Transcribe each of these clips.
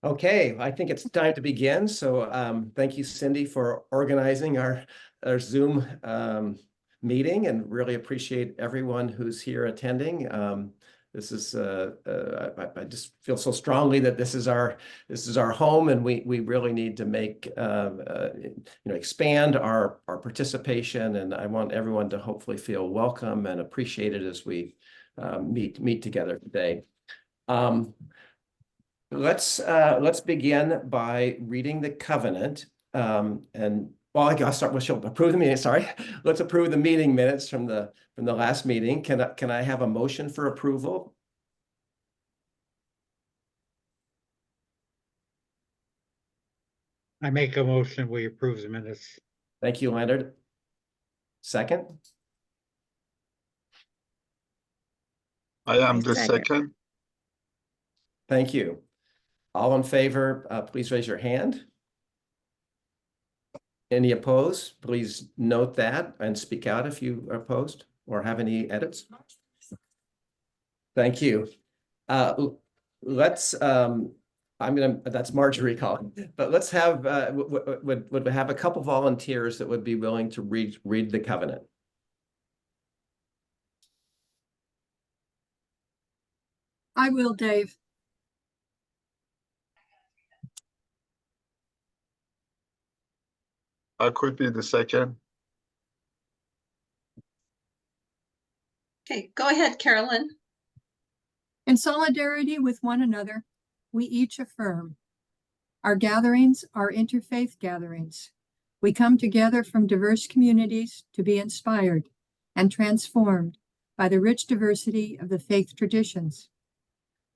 Okay, I think it's time to begin. So thank you, Cindy, for organizing our Zoom meeting, and really appreciate everyone who's here attending. This is I just feel so strongly that this is our home, and we really need to make expand our participation, and I want everyone to hopefully feel welcome and appreciated as we meet together today. Let's begin by reading the covenant. Well, I gotta start with approve the meeting. Sorry, let's approve the meeting minutes from the last meeting. Can I have a motion for approval? I make a motion, we approve the minutes. Thank you, Leonard. Second? I am the second. Thank you. All in favor, please raise your hand. Any opposed? Please note that and speak out if you are opposed or have any edits. Thank you. Let's that's Marjorie calling, but let's have would have a couple volunteers that would be willing to read the covenant. I will, Dave. I could be the second. Okay, go ahead, Carolyn. In solidarity with one another, we each affirm. Our gatherings are interfaith gatherings. We come together from diverse communities to be inspired and transformed by the rich diversity of the faith traditions.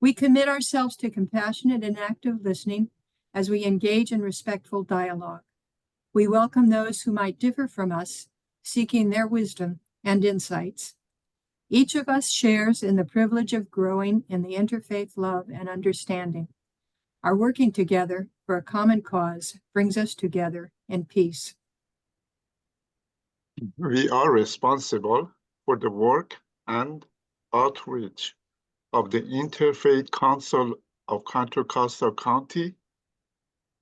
We commit ourselves to compassionate and active listening as we engage in respectful dialogue. We welcome those who might differ from us, seeking their wisdom and insights. Each of us shares in the privilege of growing in the interfaith love and understanding. Our working together for a common cause brings us together in peace. We are responsible for the work and outreach of the Interfaith Council of Contra Costa County.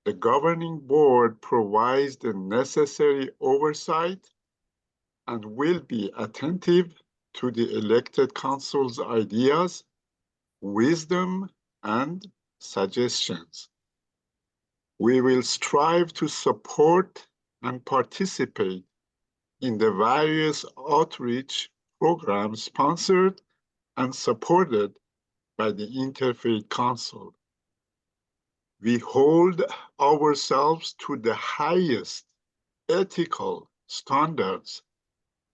The governing board provides the necessary oversight and will be attentive to the elected council's ideas, wisdom, and suggestions. We will strive to support and participate in the various outreach programs sponsored and supported by the Interfaith Council. We hold ourselves to the highest ethical standards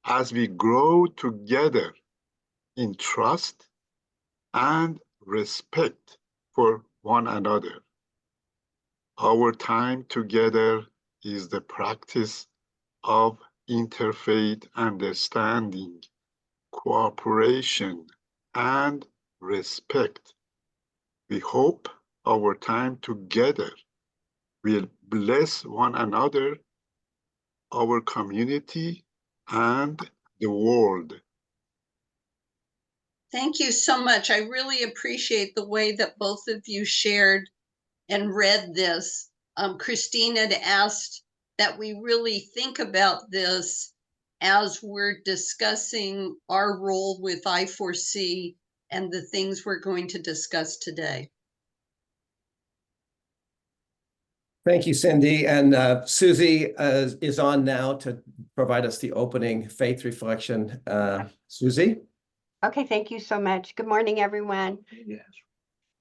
as we grow together in trust and respect for one another. Our time together is the practice of interfaith understanding, cooperation, and respect. We hope our time together will bless one another, our community, and the world. Thank you so much. I really appreciate the way that both of you shared and read this. Christine had asked that we really think about this as we're discussing our role with I4C and the things we're going to discuss today. Thank you, Cindy. And Susie is on now to provide us the opening faith reflection. Susie? Okay, thank you so much. Good morning, everyone. Yes,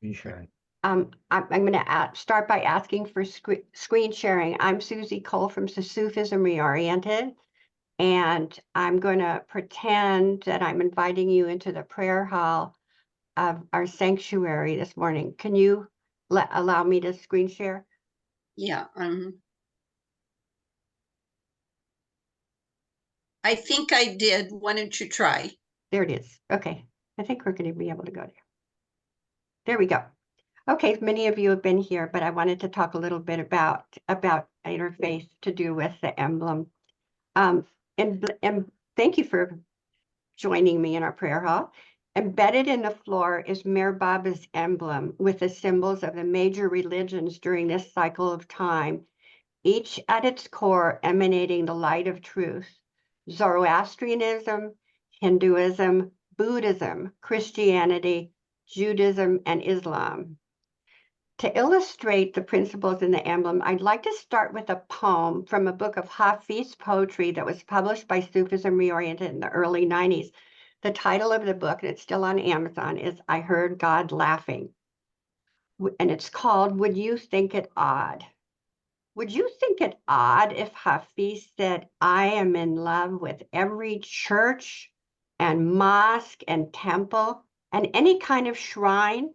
we should. I'm going to start by asking for screen sharing. I'm Susie Kohl from Sufism Reoriented, and I'm going to pretend that I'm inviting you into the prayer hall of our sanctuary this morning. Can you allow me to screen share? Yeah. I think I did. Why don't you try? There it is. Okay. I think we're going to be able to go there. There we go. Okay, many of you have been here, but I wanted to talk a little bit about interfaith to do with the emblem. And thank you for joining me in our prayer hall. Embedded in the floor is Mir Baba's emblem with the symbols of the major religions during this cycle of time, each at its core emanating the light of truth. Zoroastrianism, Hinduism, Buddhism, Christianity, Judaism, and Islam. To illustrate the principles in the emblem, I'd like to start with a poem from a book of Hafiz poetry that was published by Sufism Reoriented in the early 90s. The title of the book, and it's still on Amazon, is I Heard God Laughing. And it's called Would You Think It Odd? Would you think it odd if Hafiz said, I am in love with every church and mosque and temple and any kind of shrine?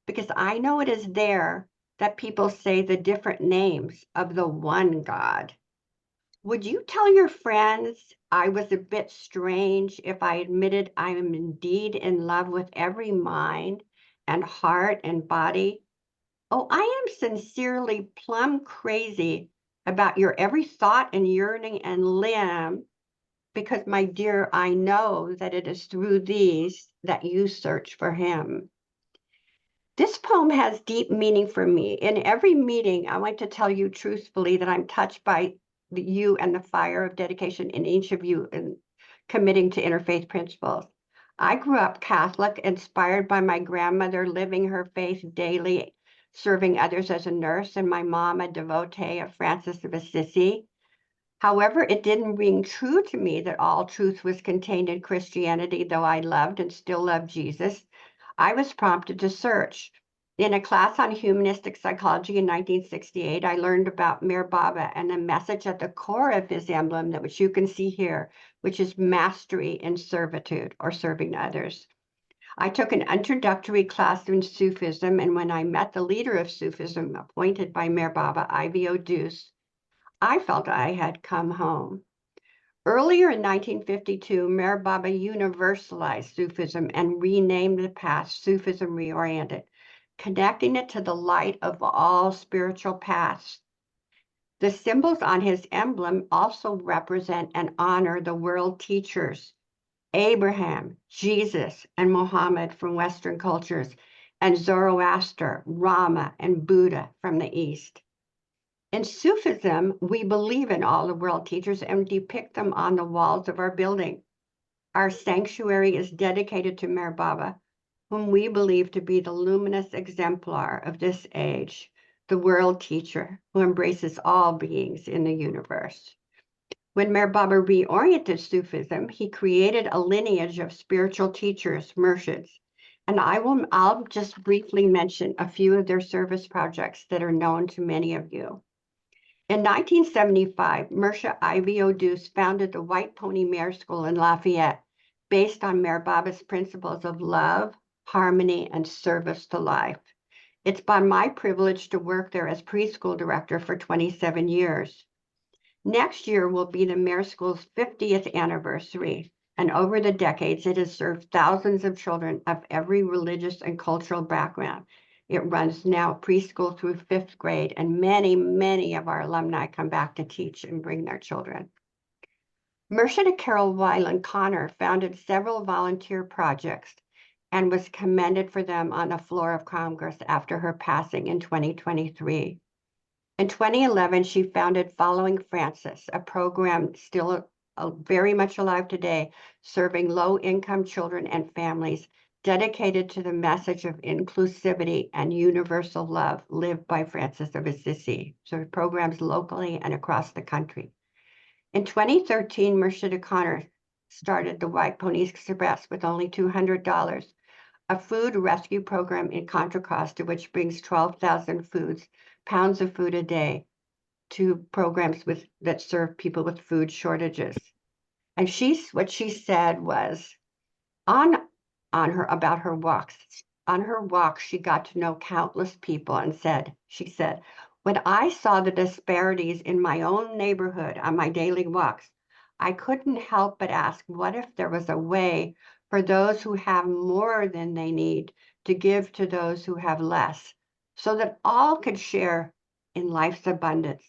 Because I know it is there that people say the different names of the one God. Would you tell your friends I was a bit strange if I admitted I am indeed in love with every mind and heart and body? Oh, I am sincerely plumb crazy about your every thought and yearning and limb, because, my dear, I know that it is through these that you search for him. This poem has deep meaning for me. In every meeting, I want to tell you truthfully that I'm touched by you and the fire of dedication in each of you in committing to interfaith principles. I grew up Catholic, inspired by my grandmother living her faith daily, serving others as a nurse, and my mom a devotee of Francis of Assisi. However, it didn't ring true to me that all truth was contained in Christianity, though I loved and still love Jesus. I was prompted to search. In a class on humanistic psychology in 1968, I learned about Mir Baba and the message at the core of his emblem, that which you can see here, which is mastery in servitude, or serving others. I took an introductory class in Sufism, and when I met the leader of Sufism, appointed by Mir Baba, Ivy Deuce, I felt I had come home. Earlier in 1952, Mir Baba universalized Sufism and renamed the path Sufism Reoriented, connecting it to the light of all spiritual paths. The symbols on his emblem also represent and honor the world teachers, Abraham, Jesus, and Muhammad from Western cultures, and Zoroaster, Rama, and Buddha from the East. In Sufism, we believe in all the world teachers and depict them on the walls of our building. Our sanctuary is dedicated to Mir Baba, whom we believe to be the luminous exemplar of this age, the world teacher who embraces all beings in the universe. When Mir Baba reoriented Sufism, he created a lineage of spiritual teachers, murshids, and I'll just briefly mention a few of their service projects that are known to many of you. In 1975, Mircea Ivy Deuce founded the White Pony Mare School in Lafayette, based on Mir Baba's principles of love, harmony, and service to life. It's been my privilege to work there as preschool director for 27 years. Next year will be the Mare School's 50th anniversary, and over the decades, it has served thousands of children of every religious and cultural background. It runs now preschool through 5th grade, and many, many of our alumni come back to teach and bring their children. Mircea Carol Weiland Connor founded several volunteer projects and was commended for them on the floor of Congress after her passing in 2023. In 2011, she founded Following Francis, a program still very much alive today, serving low-income children and families, dedicated to the message of inclusivity and universal love lived by Francis of Assisi. So programs locally and across the country. In 2013, Mircea Connor started the White Pony Express with only $200, a food rescue program in Contra, Costa, which brings 12,000 pounds of food a day to programs that serve people with food shortages. And what she said was, about her walks. On her walk, she got to know countless people and she said, when I saw the disparities in my own neighborhood on my daily walks, I couldn't help but ask, what if there was a way for those who have more than they need to give to those who have less, so that all could share in life's abundance?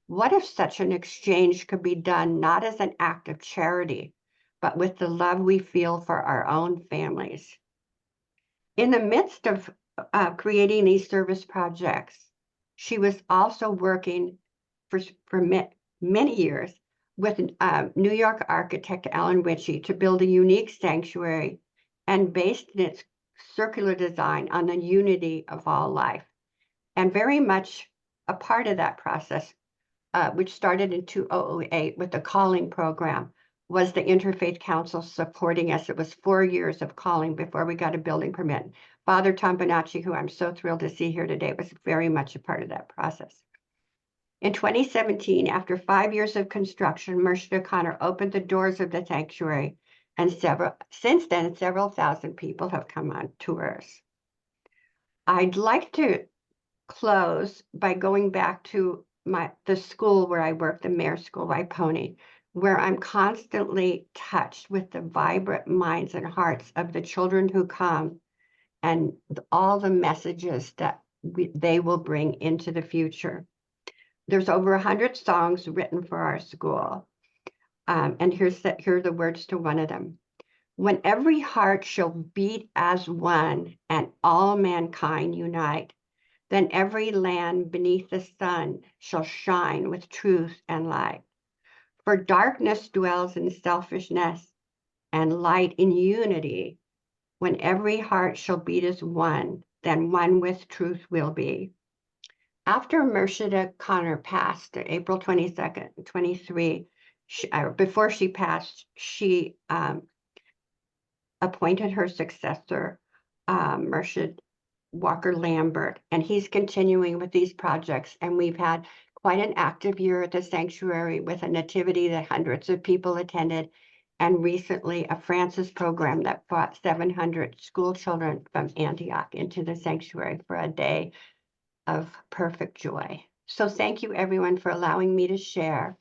What if such an exchange could be done not as an act of charity, but with the love we feel for our own families. In the midst of creating these service projects, she was also working for many years with New York architect Alan Ritchie to build a unique sanctuary and based in its circular design on the unity of all life. And very much a part of that process, which started in 2008 with the calling program, was the Interfaith Council supporting us. It was 4 years of calling before we got a building permit. Father Tom Bonacci, who I'm so thrilled to see here today, was very much a part of that process. In 2017, after 5 years of construction, Mercer Connor opened the doors of the sanctuary, and since then, several thousand people have come on tours. I'd like to close by going back to the school where I work, the Mayor School by Pony, where I'm constantly touched with the vibrant minds and hearts of the children who come and all the messages that they will bring into the future. There's over 100 songs written for our school. And here are the words to one of them. When every heart shall beat as one and all mankind unite, then every land beneath the sun shall shine with truth and light. For darkness dwells in selfishness and light in unity. When every heart shall beat as one, then one with truth will be. After Mershida Connor passed, April 22nd, 23, before she passed, she appointed her successor, Mershid Walker Lambert, and he's continuing with these projects. And we've had quite an active year at the sanctuary with a nativity that hundreds of people attended, and recently a Francis program that brought 700 school children from Antioch into the sanctuary for a day of perfect joy. So thank you everyone for allowing me to share.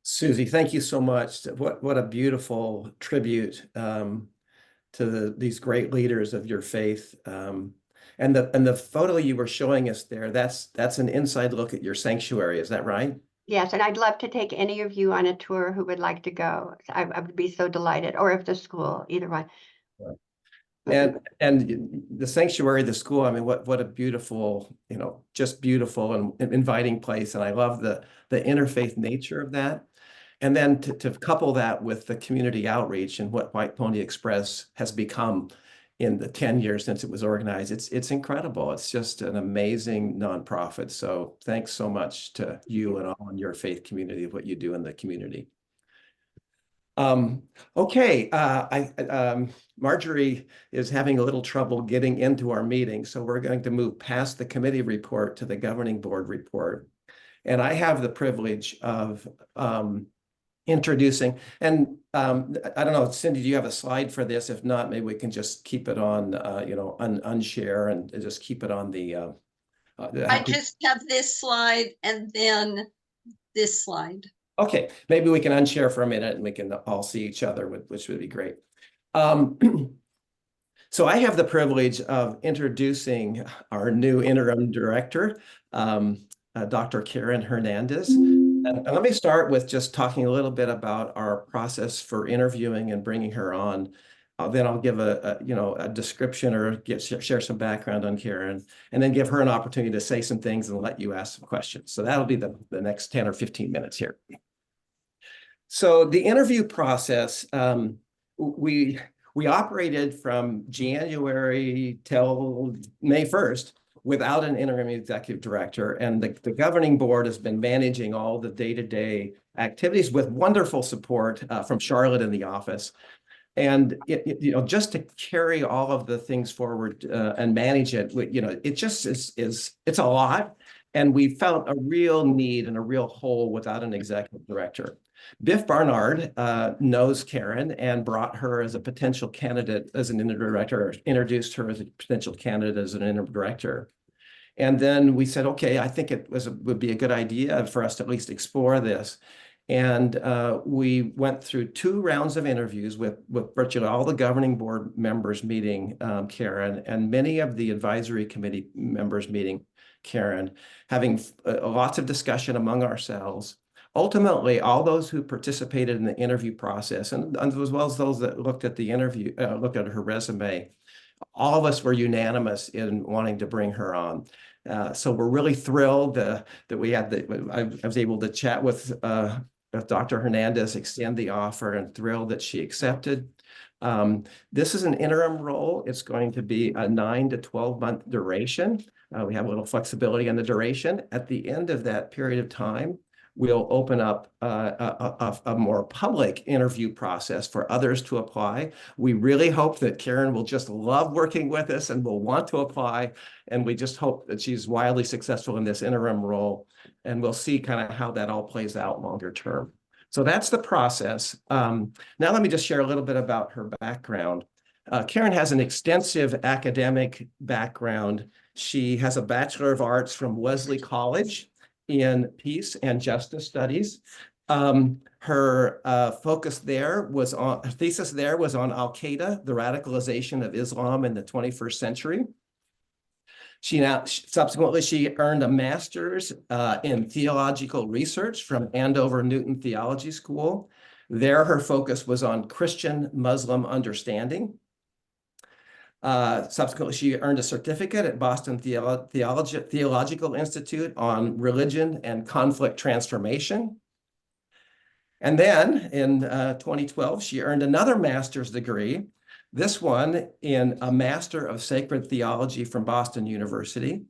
Susie, thank you so much. What a beautiful tribute to these great leaders of your faith. And the photo you were showing us there, that's an inside look at your sanctuary, is that right? Yes, and I'd love to take any of you on a tour who would like to go. I would be so delighted, or if the school, either one. And the sanctuary, the school, I mean, what a beautiful, just beautiful and inviting place. And I love the interfaith nature of that. And then to couple that with the community outreach and what White Pony Express has become in the 10 years since it was organized, it's incredible. It's just an amazing nonprofit. So thanks so much to you and all in your faith community of what you do in the community. Okay, Marjorie is having a little trouble getting into our meeting, so we're going to move past the committee report to the governing board report. And I have the privilege of introducing, and I don't know, Cindy, do you have a slide for this? If not, maybe we can just keep it on, unshare and just keep it on the. I just have this slide and then this slide. Okay, maybe we can unshare for a minute and we can all see each other, which would be great. So I have the privilege of introducing our new interim director, Dr. Karen Hernandez. And let me start with just talking a little bit about our process for interviewing and bringing her on. Then I'll give a description or share some background on Karen, and then give her an opportunity to say some things and let you ask some questions. So that'll be the next 10 or 15 minutes here. So the interview process, we operated from January till May 1st without an interim executive director, and the governing board has been managing all the day-to-day activities with wonderful support from Charlotte in the office. And just to carry all of the things forward and manage it, it just it's a lot. And we felt a real need and a real hole without an executive director. Biff Barnard knows Karen and brought her as a potential candidate as an interim director, or introduced her as a potential candidate as an interim director. And then we said, okay, I think it would be a good idea for us to at least explore this. And we went through 2 rounds of interviews with virtually all the governing board members meeting Karen, and many of the advisory committee members meeting Karen, having lots of discussion among ourselves, ultimately, all those who participated in the interview process, and as well as those that looked at the interview, looked at her resume, all of us were unanimous in wanting to bring her on. So we're really thrilled that we had I was able to chat with Dr. Hernandez, extend the offer, and thrilled that she accepted. This is an interim role. It's going to be a 9 to 12-month duration. We have a little flexibility on the duration. At the end of that period of time, we'll open up a more public interview process for others to apply. We really hope that Karen will just love working with us and will want to apply. And we just hope that she's wildly successful in this interim role. And we'll see kind of how that all plays out longer term. So that's the process. Now let me just share a little bit about her background. Karen has an extensive academic background. She has a Bachelor of Arts from Wesley College in Peace and Justice Studies. Her focus there was on, her thesis there was on Al-Qaeda, the radicalization of Islam in the 21st century. Subsequently, she earned a master's in theological research from Andover Newton Theology School. There, her focus was on Christian-Muslim understanding. Subsequently, she earned a certificate at Boston Theological Institute on religion and conflict transformation. And then in 2012, she earned another master's degree, this one in a Master of Sacred Theology from Boston University.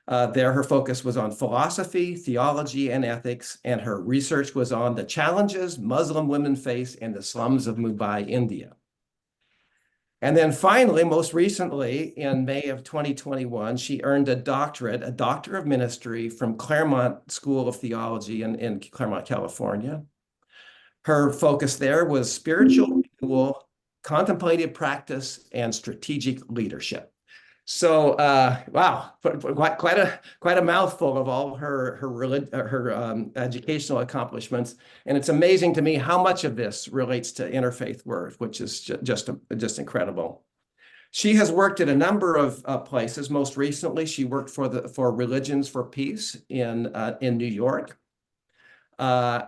There, her focus was on philosophy, theology, and ethics, and her research was on the challenges Muslim women face in the slums of Mumbai, India. And then finally, most recently, in May of 2021, she earned a doctorate, a Doctor of Ministry from Claremont School of Theology in Claremont, California. Her focus there was spiritual renewal, contemplative practice, and strategic leadership. So, wow, quite a mouthful of all her educational accomplishments, and it's amazing to me how much of this relates to interfaith work, which is just incredible. She has worked at a number of places. Most recently, she worked for Religions for Peace in New York.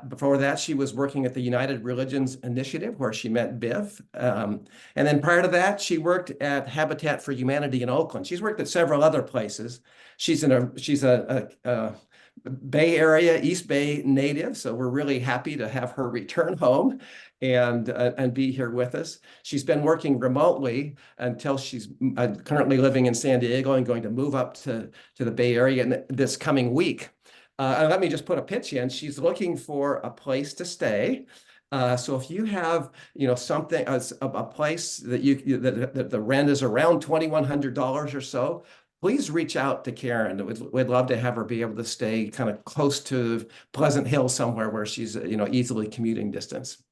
Before that, she was working at the United Religions Initiative, where she met Biff. And then prior to that, she worked at Habitat for Humanity in Oakland. She's worked at several other places. She's a Bay Area, East Bay native, so we're really happy to have her return home and be here with us. She's been working remotely until she's currently living in San Diego and going to move up to the Bay Area this coming week. And let me just put a pitch in. She's looking for a place to stay. So if you have, something, a place that the rent is around $2,100 or so, please reach out to Karen. We'd love to have her be able to stay kind of close to Pleasant Hill somewhere where she's, easily commuting distance.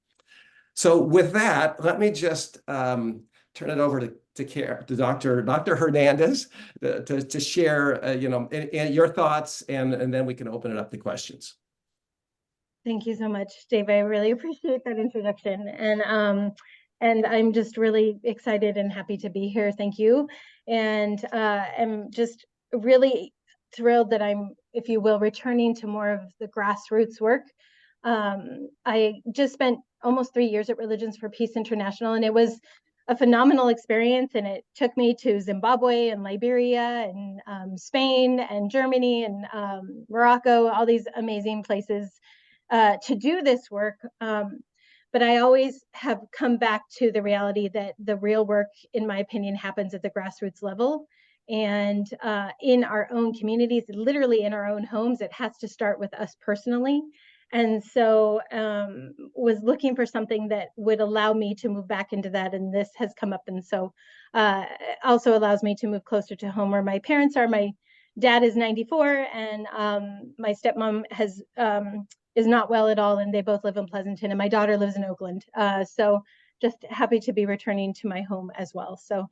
So with that, let me just turn it over to Dr. Hernandez to share, your thoughts, and then we can open it up to questions. Thank you so much, Dave. I really appreciate that introduction, and I'm just really excited and happy to be here. Thank you, and I'm just really thrilled that I'm, if you will, returning to more of the grassroots work. I just spent almost 3 years at Religions for Peace International, and it was a phenomenal experience, and it took me to Zimbabwe and Liberia and Spain and Germany and Morocco, all these amazing places to do this work. But I always have come back to the reality that the real work, in my opinion, happens at the grassroots level and in our own communities, literally in our own homes. It has to start with us personally. And so was looking for something that would allow me to move back into that. And this has come up. And so also allows me to move closer to home where my parents are. My dad is 94 and my stepmom is not well at all. And they both live in Pleasanton, and my daughter lives in Oakland. So just happy to be returning to my home as well. So,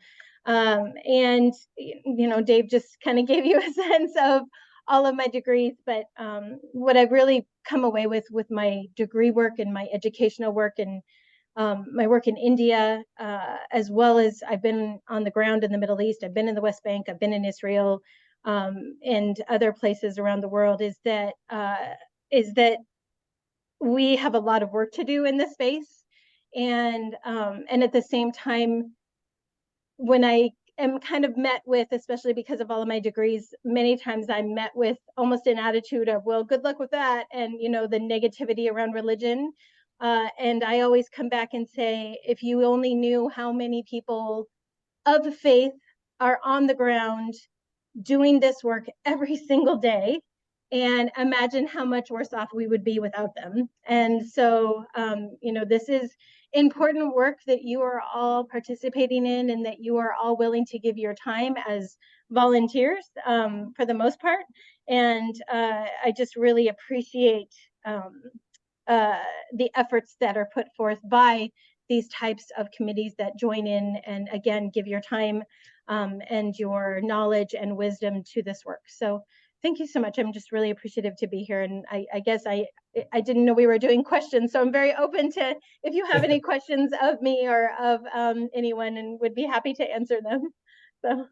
and, Dave just kind of gave you a sense of all of my degrees, but what I've really come away with my degree work and my educational work and my work in India, as well as I've been on the ground in the Middle East, I've been in the West Bank, I've been in Israel and other places around the world, is that we have a lot of work to do in this space. And at the same time, when I am kind of met with, especially because of all of my degrees, many times I'm met with almost an attitude of, well, good luck with that. And, you know, the negativity around religion. And I always come back and say, if you only knew how many people of faith are on the ground doing this work every single day, and imagine how much worse off we would be without them. And so, you know, this is important work that you are all participating in, and that you are all willing to give your time as volunteers, for the most part. And I just really appreciate the efforts that are put forth by these types of committees that join in and, again, give your time and your knowledge and wisdom to this work. So thank you so much. I'm just really appreciative to be here. And I guess I didn't know we were doing questions, so I'm very open to if you have any questions of me or of anyone, and would be happy to answer them. So.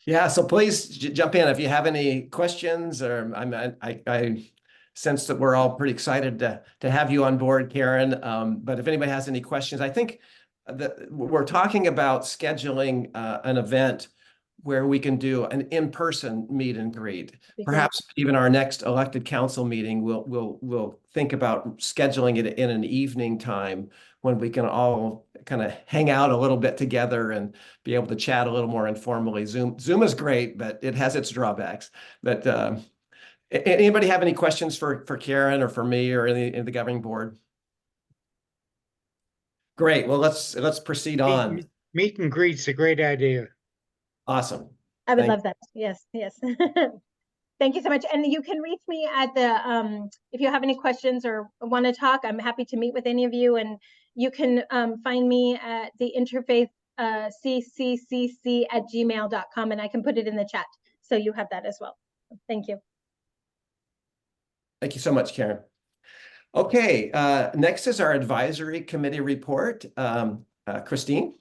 Yeah, so please jump in if you have any questions, or I sense that we're all pretty excited to have you on board, Karen. But if anybody has any questions, I think that we're talking about scheduling an event where we can do an in-person meet and greet. Perhaps even our next elected council meeting, we'll think about scheduling it in an evening time when we can all kind of hang out a little bit together and be able to chat a little more informally. Zoom is great, but it has its drawbacks. But anybody have any questions for Karen or for me or in the governing board? Great. Well, let's proceed on. Meet and greet's a great idea. Awesome. I would love that. Yes, yes. Thank you so much. And you can reach me at the, if you have any questions or want to talk, I'm happy to meet with any of you. And you can find me at the Interfaith cccc@gmail.com, and I can put it in the chat. So you have that as well. Thank you. Thank you so much, Karen. Okay, next is our advisory committee report. Christine?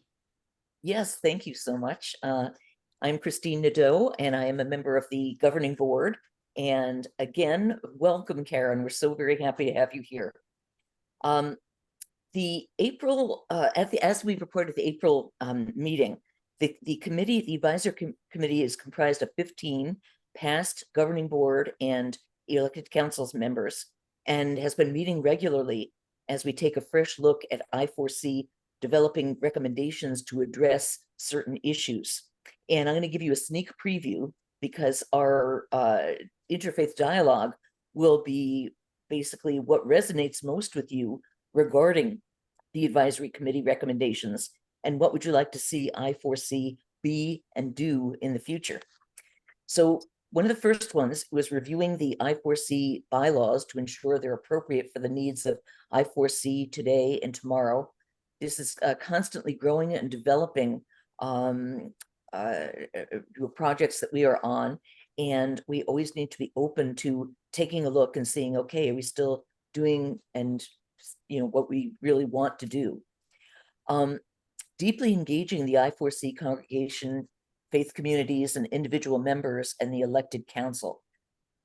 Yes, thank you so much. I'm Christine Nadeau, and I am a member of the governing board. And again, welcome, Karen. We're so very happy to have you here. The April, as we reported the April meeting, the committee, the advisory committee is comprised of 15 past governing board and elected councils members, and has been meeting regularly as we take a fresh look at I4C developing recommendations to address certain issues. And I'm going to give you a sneak preview because our Interfaith Dialogue will be basically what resonates most with you regarding the advisory committee recommendations, and what would you like to see I4C be and do in the future. So one of the first ones was reviewing the I4C bylaws to ensure they're appropriate for the needs of I4C today and tomorrow. This is constantly growing and developing projects that we are on, and we always need to be open to taking a look and seeing, okay, are we still doing and what we really want to do. Deeply engaging the I4C congregation, faith communities, and individual members, and the elected council.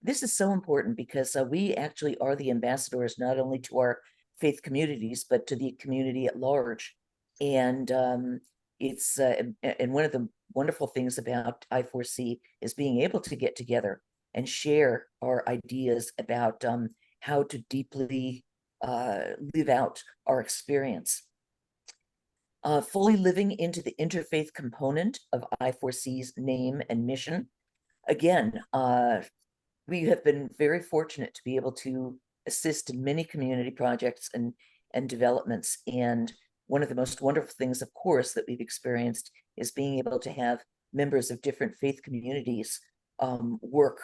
This is so important because we actually are the ambassadors not only to our faith communities, but to the community at large. And it's and one of the wonderful things about I4C is being able to get together and share our ideas about how to deeply live out our experience. Fully living into the interfaith component of I4C's name and mission. Again, we have been very fortunate to be able to assist in many community projects and developments. And one of the most wonderful things, of course, that we've experienced is being able to have members of different faith communities work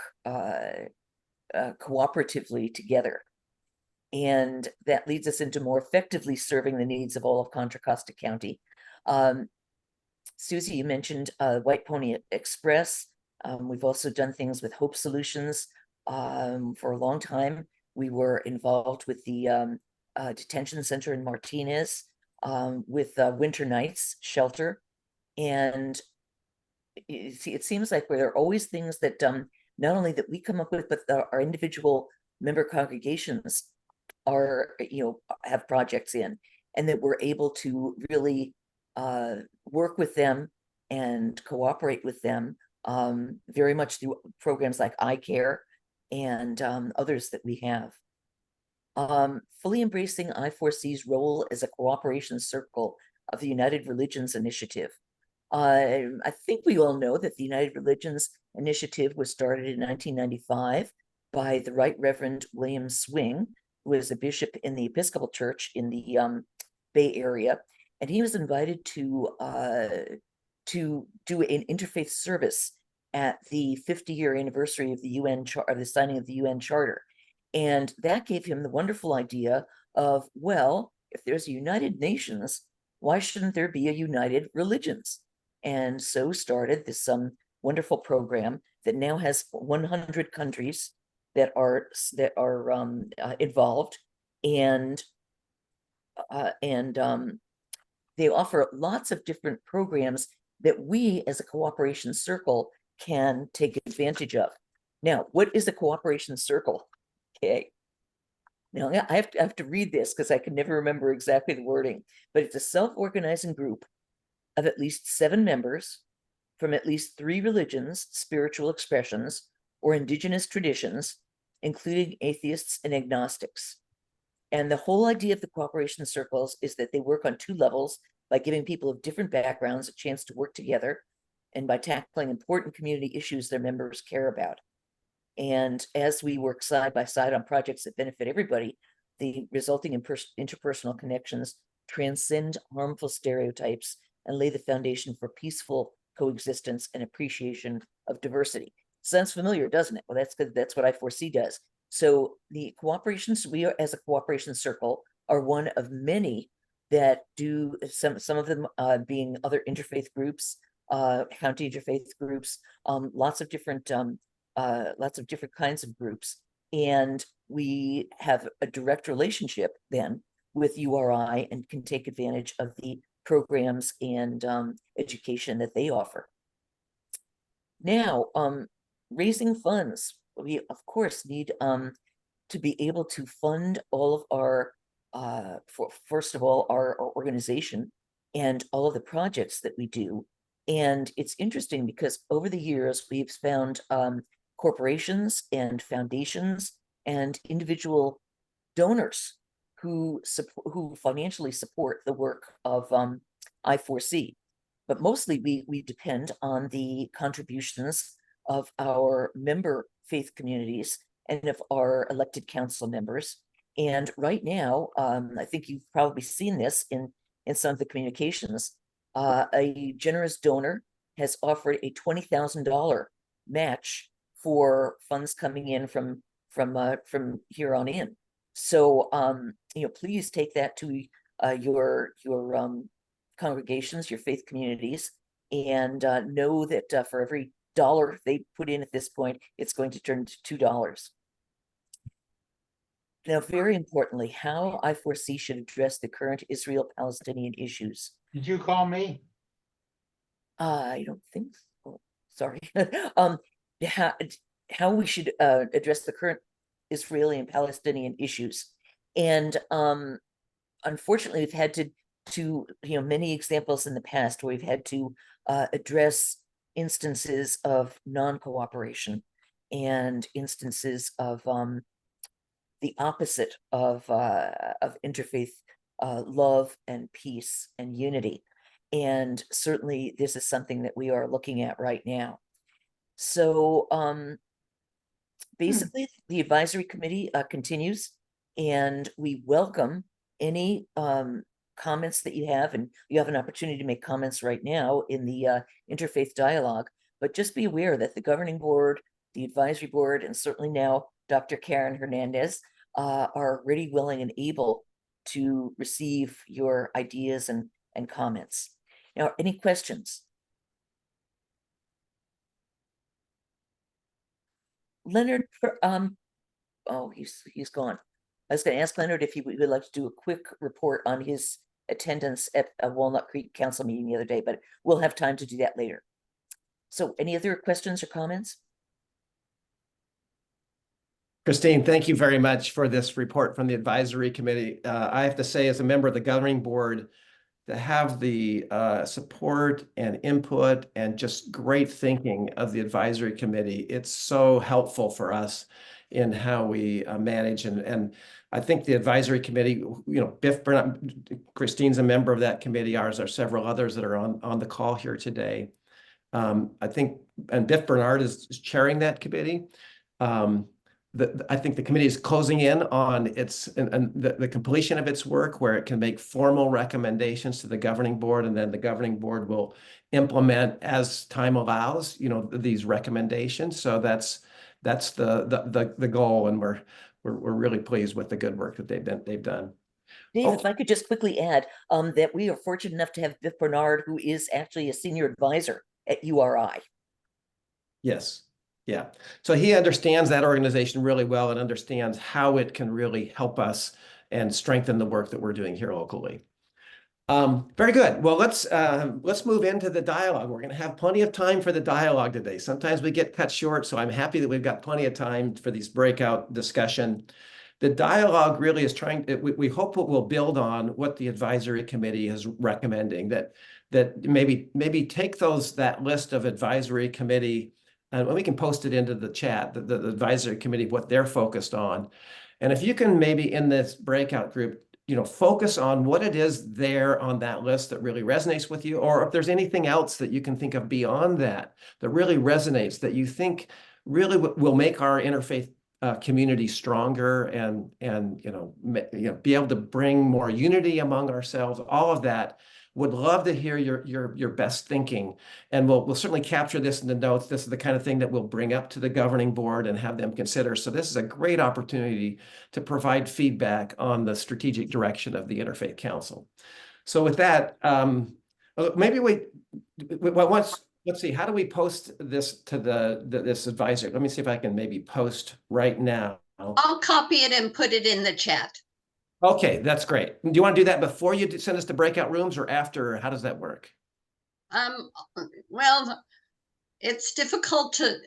cooperatively together. And that leads us into more effectively serving the needs of all of Contra Costa County. Susie, you mentioned White Pony Express. We've also done things with Hope Solutions. For a long time, we were involved with the detention center in Martinez, with Winter Nights Shelter. And it seems like there are always things that not only that we come up with, but our individual member congregations are, have projects in, and that we're able to really work with them and cooperate with them very much through programs like iCare and others that we have. Fully embracing I4C's role as a cooperation circle of the United Religions Initiative. I think we all know that the United Religions Initiative was started in 1995 by the Right Reverend William Swing, who was a bishop in the Episcopal Church in the Bay Area, and he was invited to do an interfaith service at the 50-year anniversary of the the signing of the UN Charter. And that gave him the wonderful idea of, well, if there's a United Nations, why shouldn't there be a United Religions? And so started this wonderful program that now has 100 countries that are involved, and they offer lots of different programs that we as a cooperation circle can take advantage of. Now, what is a cooperation circle? Okay. Now I have to read this because I can never remember exactly the wording, but it's a self-organizing group of at least 7 members from at least 3 religions, spiritual expressions, or indigenous traditions, including atheists and agnostics. And the whole idea of the cooperation circles is that they work on 2 levels by giving people of different backgrounds a chance to work together and by tackling important community issues their members care about. And as we work side by side on projects that benefit everybody, the resulting interpersonal connections transcend harmful stereotypes and lay the foundation for peaceful coexistence and appreciation of diversity. Sounds familiar, doesn't it? Well, that's good. That's what I4C does. So the cooperations, we are, as a cooperation circle, are one of many that do, some of them being other interfaith groups, county interfaith groups, lots of different kinds of groups. And we have a direct relationship then with URI and can take advantage of the programs and education that they offer. Now, raising funds. We, of course, need to be able to fund all of our, first of all, our organization and all of the projects that we do. And it's interesting because over the years, we've found corporations and foundations and individual donors who financially support the work of I4C. But mostly we depend on the contributions of our member faith communities and of our elected council members. And right now, I think you've probably seen this in some of the communications, a generous donor has offered a $20,000 match for funds coming in from here on in. So, please take that to your congregations, your faith communities, and know that for every $1 they put in at this point, it's going to turn to $2. Now, very importantly, how I4C should address the current Israel-Palestinian issues. Did you call me? I don't think so. Sorry. How we should address the current Israeli and Palestinian issues. And unfortunately, we've had to many examples in the past where we've had to address instances of non-cooperation and instances of the opposite of interfaith love and peace and unity. And certainly this is something that we are looking at right now. So basically the advisory committee continues, and we welcome any comments that you have, and you have an opportunity to make comments right now in the Interfaith Dialogue, but just be aware that the governing board, the advisory board, and certainly now Dr. Karen Hernandez are ready, willing, and able to receive your ideas and comments. Now, any questions? Leonard, oh, he's gone. I was going to ask Leonard if he would like to do a quick report on his attendance at a Walnut Creek Council meeting the other day, but we'll have time to do that later. So any other questions or comments? Christine, thank you very much for this report from the advisory committee. I have to say, as a member of the governing board, to have the support and input and just great thinking of the advisory committee, it's so helpful for us in how we manage. And I think the advisory committee, Biff Burnett, Christine's a member of that committee. Ours are several others that are on the call here today. I think, and Biff Bernard is chairing that committee. I think the committee is closing in on the completion of its work, where it can make formal recommendations to the governing board, and then the governing board will implement as time allows, these recommendations. So that's the goal, and we're really pleased with the good work that they've done. Dave, if I could just quickly add that we are fortunate enough to have Biff Bernard, who is actually a senior advisor at URI. Yes. Yeah. So he understands that organization really well and understands how it can really help us and strengthen the work that we're doing here locally. Very good. Well, let's move into the dialogue. We're going to have plenty of time for the dialogue today. Sometimes we get cut short, so I'm happy that we've got plenty of time for these breakout discussion. The dialogue really is we hope it will build on what the advisory committee is recommending, that maybe take that list of advisory committee, and we can post it into the chat, the advisory committee, what they're focused on. And if you can maybe in this breakout group, focus on what it is there on that list that really resonates with you, or if there's anything else that you can think of beyond that really resonates, that you think really will make our interfaith community stronger and be able to bring more unity among ourselves. All of that. Would love to hear your best thinking, and we'll certainly capture this in the notes. This is the kind of thing that we'll bring up to the governing board and have them consider. So this is a great opportunity to provide feedback on the strategic direction of the Interfaith Council. So with that, maybe let's see, how do we post this to this advisory? Let me see if I can maybe post right now. I'll copy it and put it in the chat. Okay, that's great. Do you want to do that before you send us to breakout rooms, or after? How does that work? Well, it's difficult to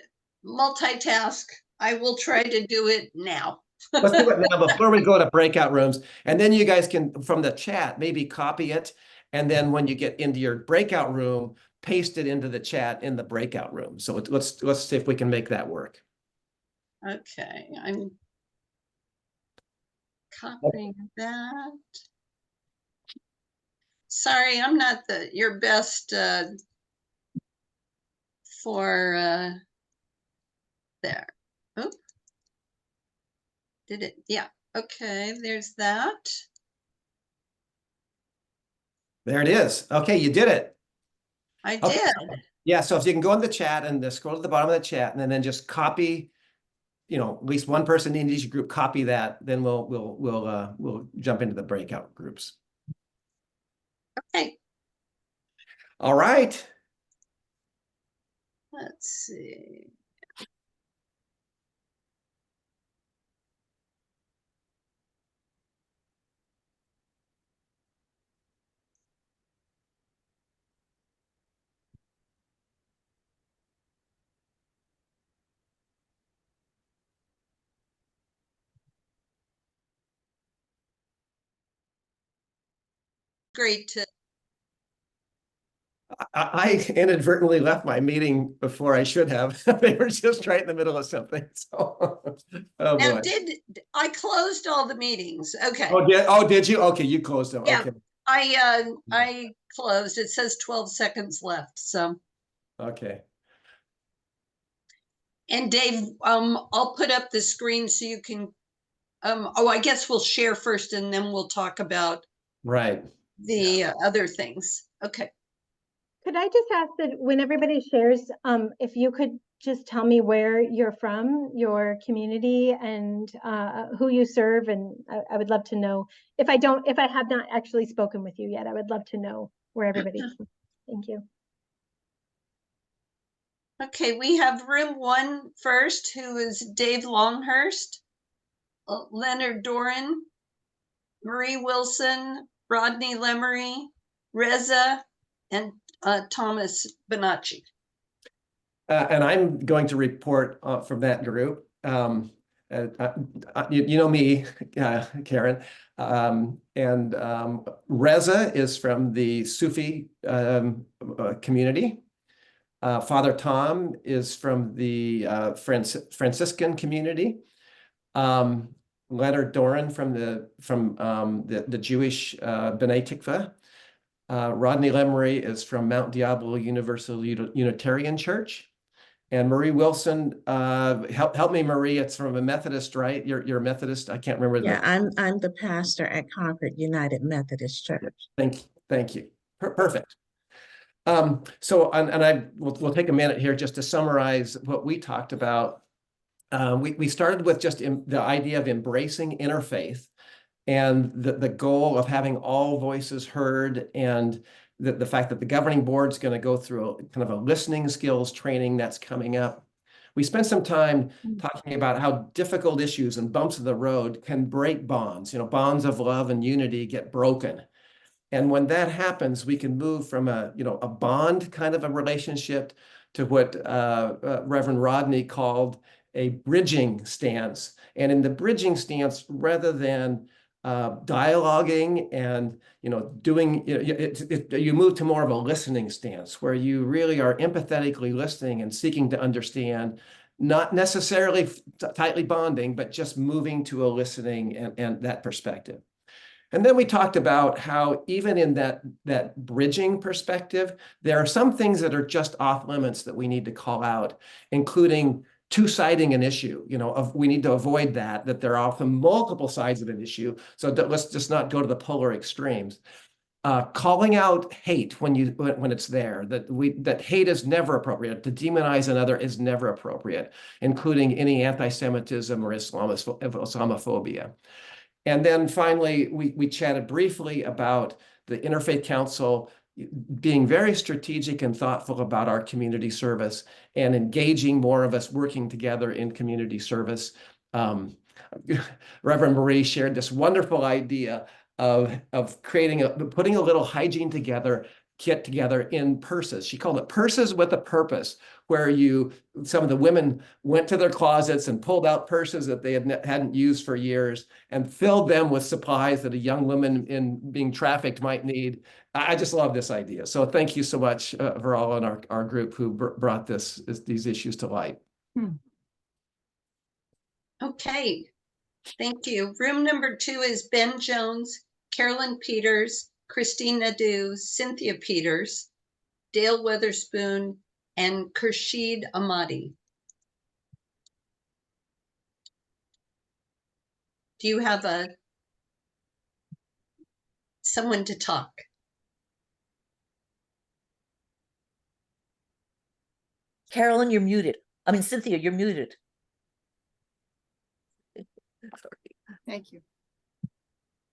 multitask. I will try to do it now. Let's do it now before we go to breakout rooms. And then you guys can, from the chat, maybe copy it. And then when you get into your breakout room, paste it into the chat in the breakout room. So let's see if we can make that work. Okay, I'm copying that. Sorry, I'm not your best for there. Oh, did it? Yeah. Okay, there's that. There it is. Okay, you did it. I Okay. did. Yeah, so if you can go in the chat and scroll to the bottom of the chat, and then just copy, at least one person in each group, copy that. Then we'll jump into the breakout groups. Okay. All right. Let's see. Great to I inadvertently left my meeting before I should have. They were just right in the middle of something. So, oh now. boy. Did I closed all the meetings? Okay. Did you? Okay, you closed them. Yeah. Okay. I closed. It says 12 seconds left. So. Okay. And Dave, I'll put up the screen so you can. I guess we'll share first, and then we'll talk about the other things. Okay. Could I just ask that when everybody shares, if you could just tell me where you're from, your community, and who you serve, and I would love to know. If I have not actually spoken with you yet, I would love to know where everybody's from. Thank you. Okay, we have room 1 first, who is Dave Longhurst, Leonard Doran, Marie Wilson, Rodney Lemery, Reza, and Thomas Bonacci. And I'm going to report from that group. You know me, Karen. Reza is from the Sufi community. Father Tom is from the Franciscan community. Leonard Doran from the Jewish B'nai Tikva. Rodney Lemery is from Mount Diablo Universal Unitarian Church. And Marie Wilson, help me, Marie. It's from a Methodist, right? You're a Methodist. I can't remember. Yeah, I'm the pastor at Concord United Methodist Church. Thank you. Perfect. We'll take a minute here just to summarize what we talked about. We started with just the idea of embracing interfaith and the goal of having all voices heard, and the fact that the governing board is going to go through kind of a listening skills training that's coming up. We spent some time talking about how difficult issues and bumps in the road can break bonds. Bonds of love and unity get broken. And when that happens, we can move from a bond kind of a relationship to what Reverend Rodney called a bridging stance. And in the bridging stance, rather than dialoguing and doing, you move to more of a listening stance where you really are empathetically listening and seeking to understand, not necessarily tightly bonding, but just moving to a listening and that perspective. And then we talked about how even in that bridging perspective, there are some things that are just off limits that we need to call out, including two-siding an issue. We need to avoid that there are often multiple sides of an issue. So let's just not go to the polar extremes. Calling out hate when it's there, that hate is never appropriate. To demonize another is never appropriate, including any anti-Semitism or Islamophobia. And then finally, we chatted briefly about the Interfaith Council being very strategic and thoughtful about our community service and engaging more of us working together in community service. Reverend Marie shared this wonderful idea of putting a little hygiene kit together in purses. She called it purses with a purpose, where some of the women went to their closets and pulled out purses that they hadn't used for years and filled them with supplies that a young woman in being trafficked might need. I just love this idea. So thank you so much for all in our group who brought these issues to light. Okay, thank you. Room number 2 is Ben Jones, Carolyn Peters, Christine Nadeau, Cynthia Peters, Dale Weatherspoon, and Khurshid Ahmadi. Do you have someone to talk? Carolyn, you're muted. Cynthia, you're muted. Thank you.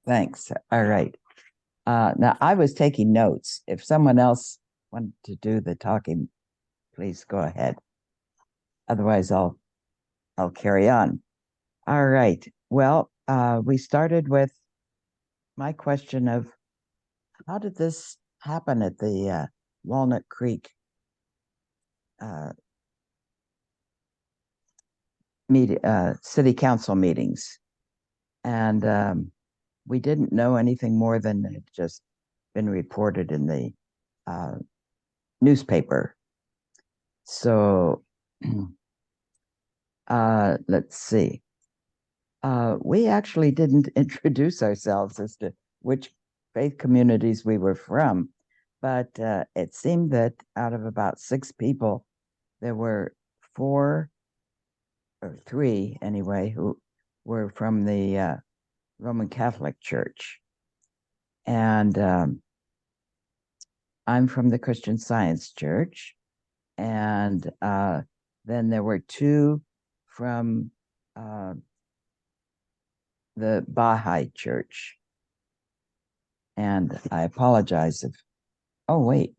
Thanks. All right. Now, I was taking notes. If someone else wanted to do the talking, please go ahead. Otherwise, I'll carry on. All right. Well, we started with my question of how did this happen at the Walnut Creek city council meetings? And we didn't know anything more than had just been reported in the newspaper. So let's see. We actually didn't introduce ourselves as to which faith communities we were from, but it seemed that out of about 6 people, there were 4 or 3 anyway who were from the Roman Catholic Church. And I'm from the Christian Science Church. And then there were 2 from the Baha'i Church. And I apologize if, oh wait,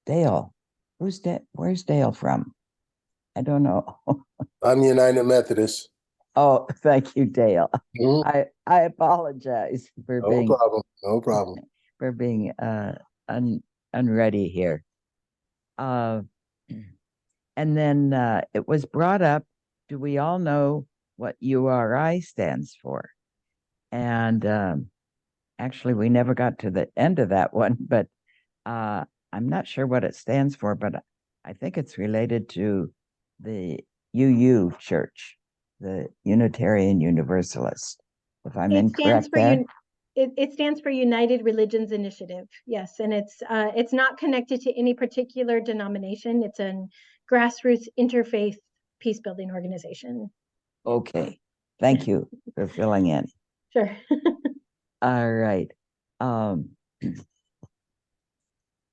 Dale, where's Dale from? I don't know. I'm United Methodist. Oh, thank you, Dale. Mhm. I apologize for No being problem. No problem. for being unready here. And then it was brought up, do we all know what URI stands for. And actually, we never got to the end of that one, but I'm not sure what it stands for, but I think it's related to the UU Church, the Unitarian Universalist. If I'm incorrect there. It stands for United Religions Initiative. Yes, and it's not connected to any particular denomination. It's a grassroots interfaith peace building organization. Okay, thank you for filling in. Sure. All right. And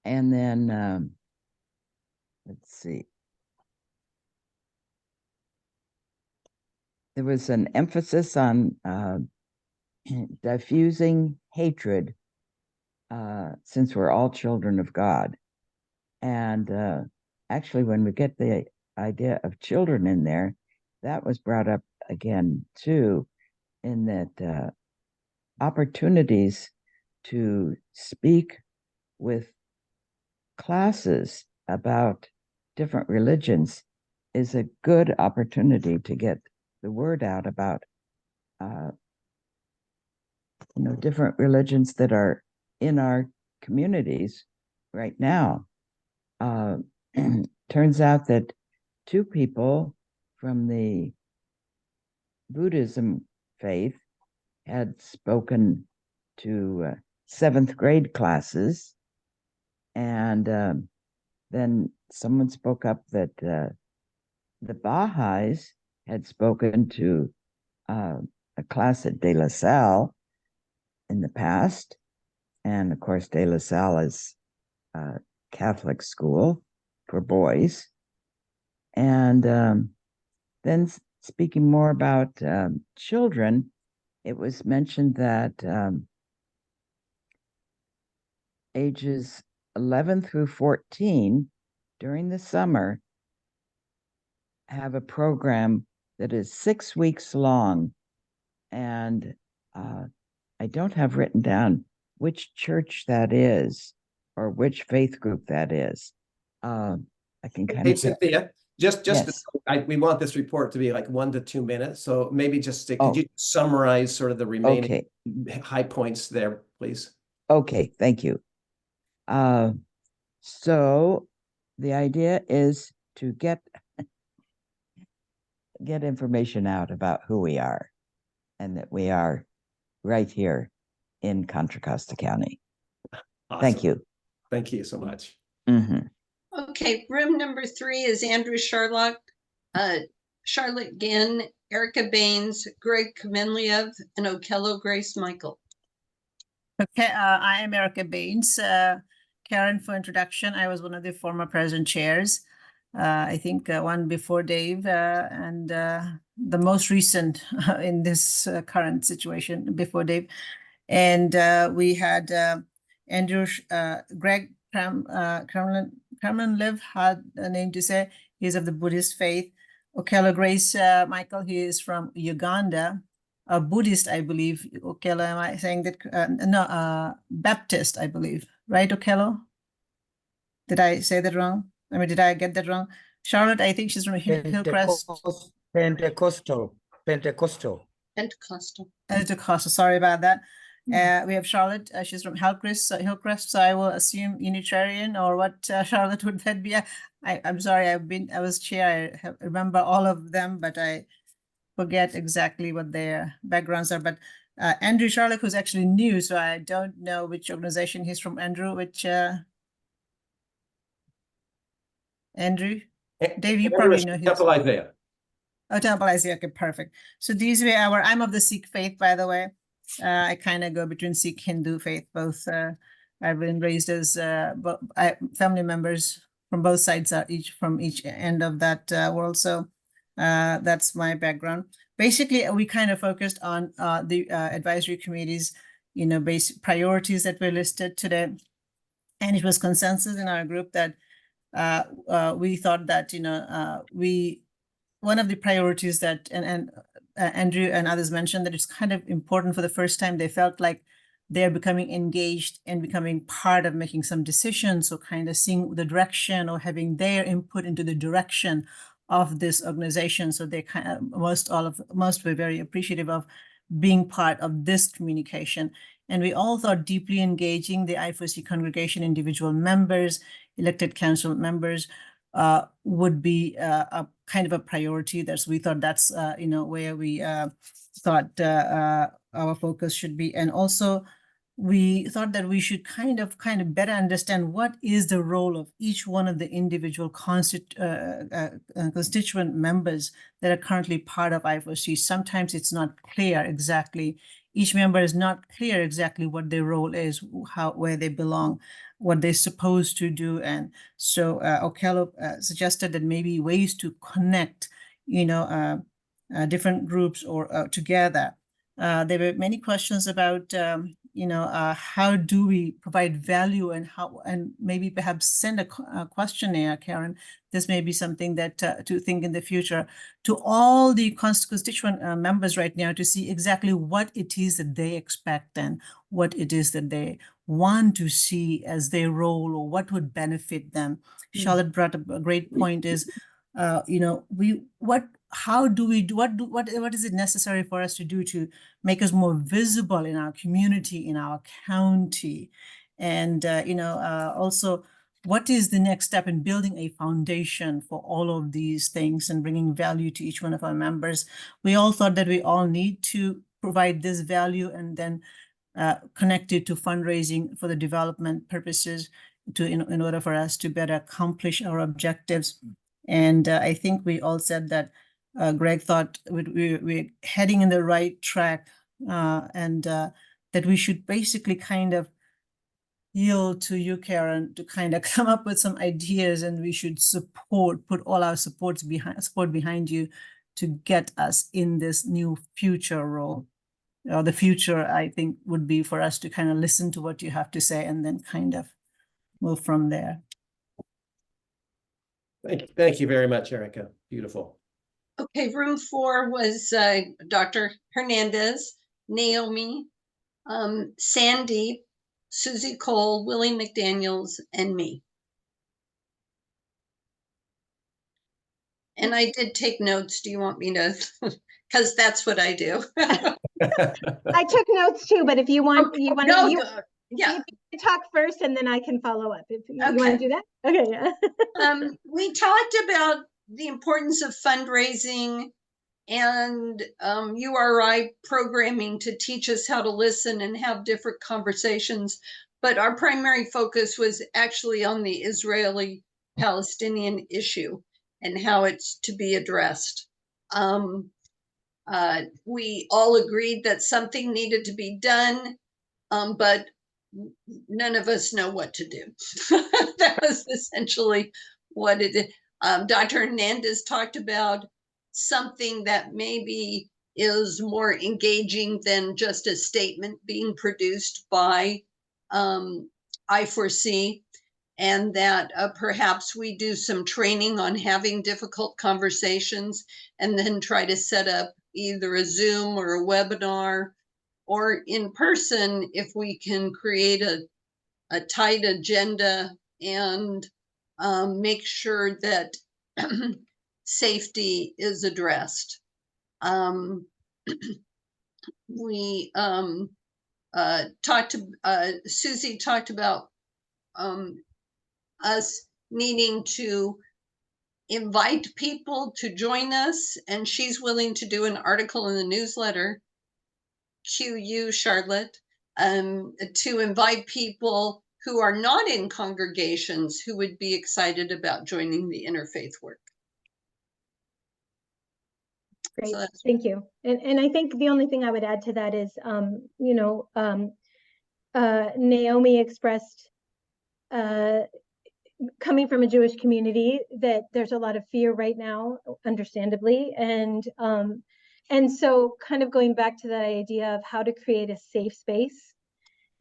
then let's see. There was an emphasis on diffusing hatred, since we're all children of God. And actually, when we get the idea of children in there, that was brought up again too, in that opportunities to speak with classes about different religions is a good opportunity to get the word out about different religions that are in our communities right now. Turns out that 2 people from the Buddhism faith had spoken to 7th grade classes, and then someone spoke up that the Baha'is had spoken to a class at De La Salle in the past, and of course De La Salle is a Catholic school for boys. And then speaking more about children, it was mentioned that ages 11 through 14 during the summer have a program that is 6 weeks long. And I don't have written down which church that is or which faith group that is. I can kind of. Cynthia, just Yes. we want this report to be like 1 to 2 minutes. So maybe just could you summarize sort of the remaining high points there, please? Okay, thank you. So the idea is to get information out about who we are and that we are right here in Contra Costa County. Awesome. Thank you. Thank you so much. Mm-hmm. Okay, room number 3 is Andrew Charlotte, Charlotte Ginn, Erica Baines, Greg Kamenliev, and Okello Grace Michael. Okay, I am Erica Baines. Karen, for introduction, I was one of the former present chairs. I think one before Dave, and the most recent in this current situation before Dave. And we had Andrew, Greg Kamenliev had a name to say. He's of the Buddhist faith. Okello Grace Michael, he is from Uganda. A Buddhist, I believe. Okello, am I saying that? No, Baptist, I believe. Right, Okello? Did I say that wrong? I mean, did I get that wrong? Charlotte, I think she's from Hillcrest. Pentecostal. Pentecostal. Sorry about that. We have Charlotte. She's from Hillcrest. So I will assume Unitarian, or what? Charlotte, would that be? I'm sorry. I was chair. I remember all of them, but I forget exactly what their backgrounds are. But Andrew Charlotte, who's actually new, so I don't know which organization he's from. Andrew, which Andrew? Dave, you probably know his. Temple Isaiah. Oh, Temple Isaiah. Okay, perfect. So these were I'm of the Sikh faith, by the way. I kind of go between Sikh, Hindu faith, both. I've been raised as family members from both sides, from each end of that world. So that's my background. Basically, we kind of focused on the advisory committee's, basic priorities that were listed today. And it was consensus in our group that we thought that, one of the priorities that, and Andrew and others mentioned, that it's kind of important. For the first time, they felt like they're becoming engaged and becoming part of making some decisions, or kind of seeing the direction or having their input into the direction of this organization. So they most were very appreciative of being part of this communication. And we all thought deeply engaging the I4C congregation individual members, elected council members, would be a kind of a priority. We thought that's where we thought our focus should be. And also we thought that we should kind of better understand what is the role of each one of the individual constituent members that are currently part of I4C. Sometimes it's not clear exactly. Each member is not clear exactly what their role is, where they belong, what they're supposed to do. And so Okello suggested that maybe ways to connect, different groups or together. There were many questions about, how do we provide value and maybe perhaps send a questionnaire, Karen. This may be something that to think in the future to all the constituent members right now to see exactly what it is that they expect and what it is that they want to see as their role or what would benefit them. Charlotte brought up a great point is, what is it necessary for us to do to make us more visible in our community, in our county? And, also, what is the next step in building a foundation for all of these things and bringing value to each one of our members? We all thought that we all need to provide this value and then connect it to fundraising for the development purposes in order for us to better accomplish our objectives. And I think we all said that Greg thought we're heading in the right track and that we should basically kind of yield to you, Karen, to kind of come up with some ideas, and we should put all our support behind you to get us in this new future role. The future, I think, would be for us to kind of listen to what you have to say and then kind of move from there. Thank you very much, Erica. Beautiful. Okay, room 4 was Dr. Hernandez, Naomi, Sandy, Susie Kohl, Willie McDaniels, and me. And I did take notes. Do you want me to? Because that's what I do. I took notes too, but if you want, No, you yeah. you talk first and then I can follow up. If you Okay. want to do that. Okay, yeah. We talked about the importance of fundraising and URI programming to teach us how to listen and have different conversations. But our primary focus was actually on the Israeli-Palestinian issue and how it's to be addressed. We all agreed that something needed to be done, but none of us know what to do. That was essentially what it is. Dr. Hernandez talked about something that maybe is more engaging than just a statement being produced by I4C, and that perhaps we do some training on having difficult conversations and then try to set up either a Zoom or a webinar or in person if we can create a tight agenda and make sure that safety is addressed. We Susie talked about us needing to invite people to join us, and she's willing to do an article in the newsletter, QU Charlotte, to invite people who are not in congregations who would be excited about joining the interfaith work. Great, So thank you. And I think the only thing I would add to that is, Naomi expressed, coming from a Jewish community, that there's a lot of fear right now, understandably, and so kind of going back to that idea of how to create a safe space.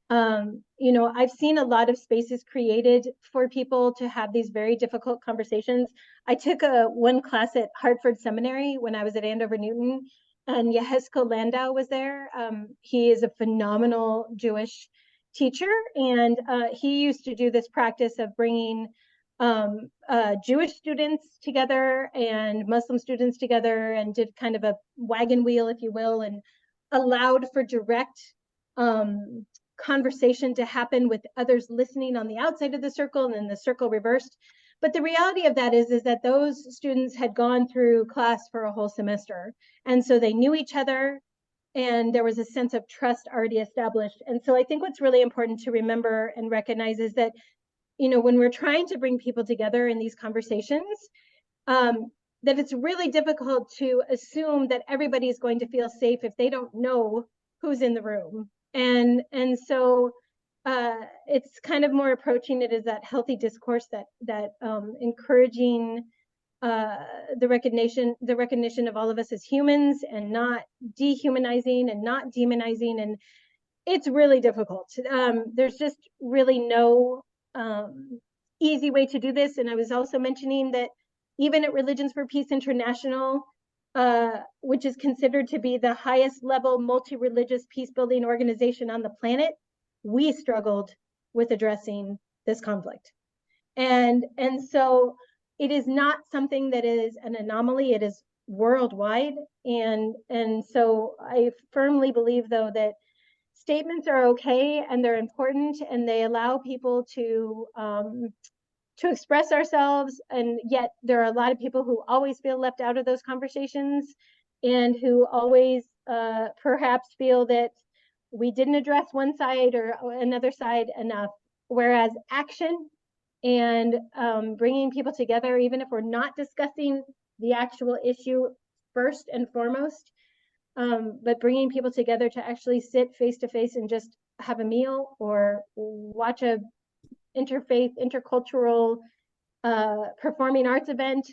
I've seen a lot of spaces created for people to have these very difficult conversations. I took one class at Hartford Seminary when I was at Andover Newton, and Yehezkel Landau was there. He is a phenomenal Jewish teacher, and he used to do this practice of bringing Jewish students together and Muslim students together, and did kind of a wagon wheel, if you will, and allowed for direct conversation to happen with others listening on the outside of the circle, and then the circle reversed. But the reality of that is that those students had gone through class for a whole semester, and so they knew each other, and there was a sense of trust already established. And so I think what's really important to remember and recognize is that, you know, when we're trying to bring people together in these conversations, that it's really difficult to assume that everybody is going to feel safe if they don't know who's in the room. And so it's kind of more approaching it as that healthy discourse, that encouraging the recognition of all of us as humans, and not dehumanizing and not demonizing. And it's really difficult. There's just really no easy way to do this. And I was also mentioning that even at Religions for Peace International, which is considered to be the highest level multi-religious peace-building organization on the planet, we struggled with addressing this conflict. And so it is not something that is an anomaly, it is worldwide. And so I firmly believe, though, that statements are okay and they're important, and they allow people to express ourselves. And yet there are a lot of people who always feel left out of those conversations, and who always perhaps feel that we didn't address one side or another side enough. Whereas action and bringing people together, even if we're not discussing the actual issue first and foremost, but bringing people together to actually sit face to face and just have a meal or watch a interfaith, intercultural performing arts event,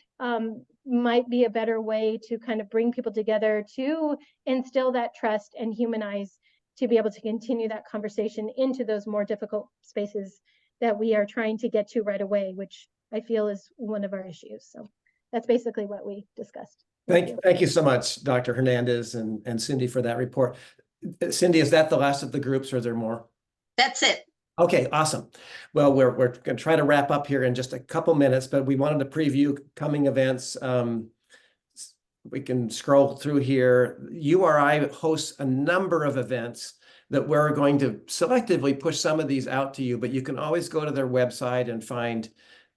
might be a better way to kind of bring people together, to instill that trust and humanize, to be able to continue that conversation into those more difficult spaces that we are trying to get to right away, which I feel is one of our issues. So that's basically what we discussed. Thank you so much, Dr. Hernandez and Cindy, for that report. Cindy, is that the last of the groups, or is there more? That's it. Okay, awesome. Well, we're going to try to wrap up here in just a couple minutes, but we wanted to preview coming events. We can scroll through here. URI hosts a number of events that we're going to selectively push some of these out to you, but you can always go to their website and find,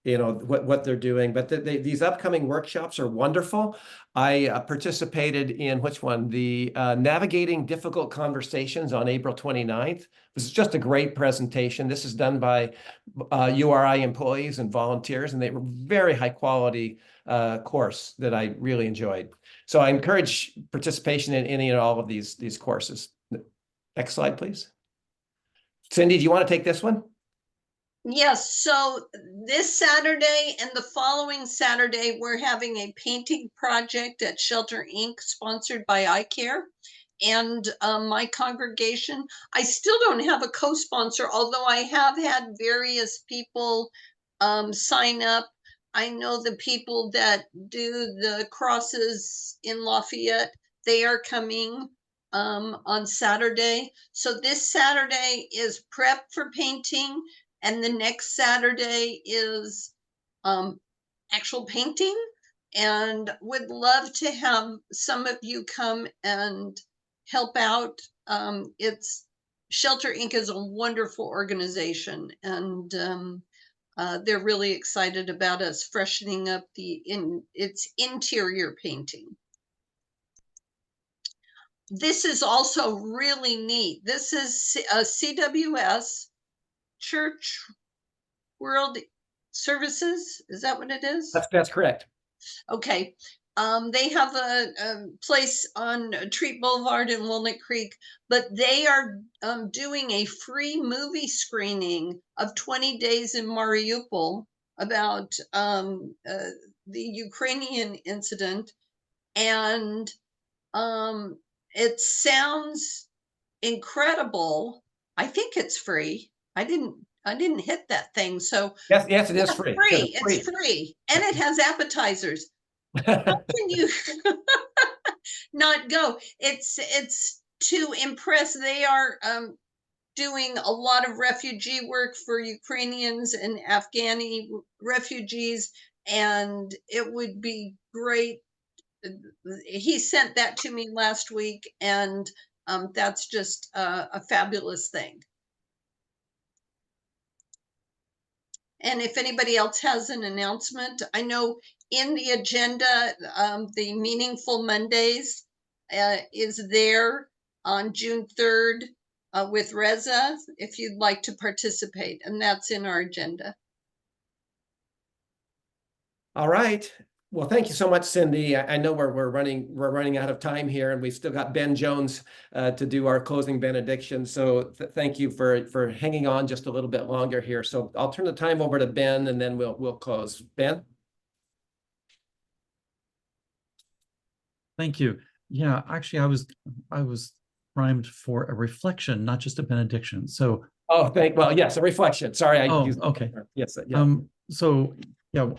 you know, what they're doing. But these upcoming workshops are wonderful. I participated in which one? The Navigating Difficult Conversations on April 29th. This is just a great presentation. This is done by URI employees and volunteers, and they were very high quality course that I really enjoyed. So I encourage participation in any and all of these courses. Next slide, please. Cindy, do you want to take this one? Yes, so this Saturday and the following Saturday, we're having a painting project at Shelter Inc., sponsored by iCare and my congregation. I still don't have a co-sponsor, although I have had various people sign up. I know the people that do the crosses in Lafayette, they are coming on Saturday. So this Saturday is prep for painting, and the next Saturday is actual painting, and would love to have some of you come and help out. It's Shelter Inc. is a wonderful organization, and they're really excited about us freshening up its interior painting. This is also really neat. This is a CWS, Church World Services. Is that what it is? That's correct. Okay. They have a place on Treat Boulevard in Walnut Creek, but they are doing a free movie screening of 20 Days in Mariupol about the Ukrainian incident. And it sounds incredible. I think it's free. I didn't hit that thing. So yes, it is free. It's free, and it has appetizers. How can you not go? It's to impress. They are doing a lot of refugee work for Ukrainians and Afghani refugees, and it would be great. He sent that to me last week, and that's just a fabulous thing. And if anybody else has an announcement, I know in the agenda, the Meaningful Mondays is there on June 3rd with Reza, if you'd like to participate, and that's in our agenda. All right. Well, thank you so much, Cindy. I know we're running out of time here, and we've still got Ben Jones to do our closing benediction. So thank you for hanging on just a little bit longer here. So I'll turn the time over to Ben, and then we'll close. Ben. Thank you. Yeah, actually, I was primed for a reflection, not just a benediction. So yes, a reflection. Sorry, I used okay. Yes, yeah. So yeah,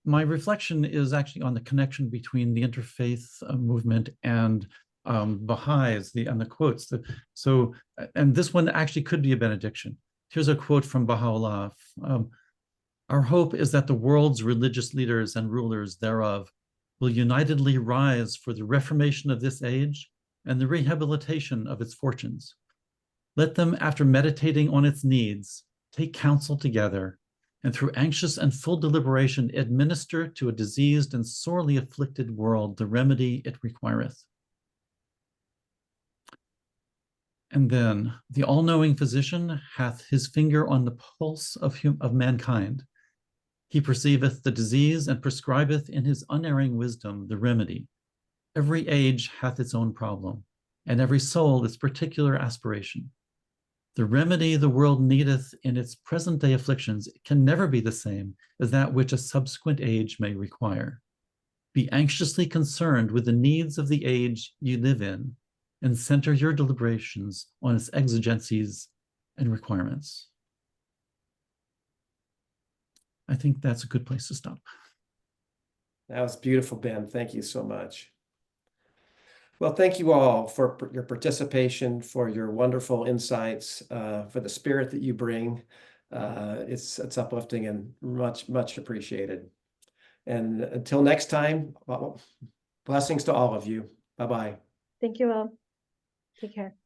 my reflection is actually on the connection between the interfaith movement and Baha'is, and the quotes. And this one actually could be a benediction. Here's a quote from Baha'u'llah. Our hope is that the world's religious leaders and rulers thereof will unitedly rise for the reformation of this age and the rehabilitation of its fortunes. Let them, after meditating on its needs, take counsel together, and through anxious and full deliberation administer to a diseased and sorely afflicted world the remedy it requireth. And then the all-knowing physician hath his finger on the pulse of mankind. He perceiveth the disease and prescribeth in his unerring wisdom the remedy. Every age hath its own problem, and every soul its particular aspiration. The remedy the world needeth in its present-day afflictions can never be the same as that which a subsequent age may require. Be anxiously concerned with the needs of the age you live in, and center your deliberations on its exigencies and requirements. I think that's a good place to stop. That was beautiful, Ben. Thank you so much. Well, thank you all for your participation, for your wonderful insights, for the spirit that you bring. It's uplifting and much appreciated. And until next time, blessings to all of you. Bye-bye. Thank you all. Take care.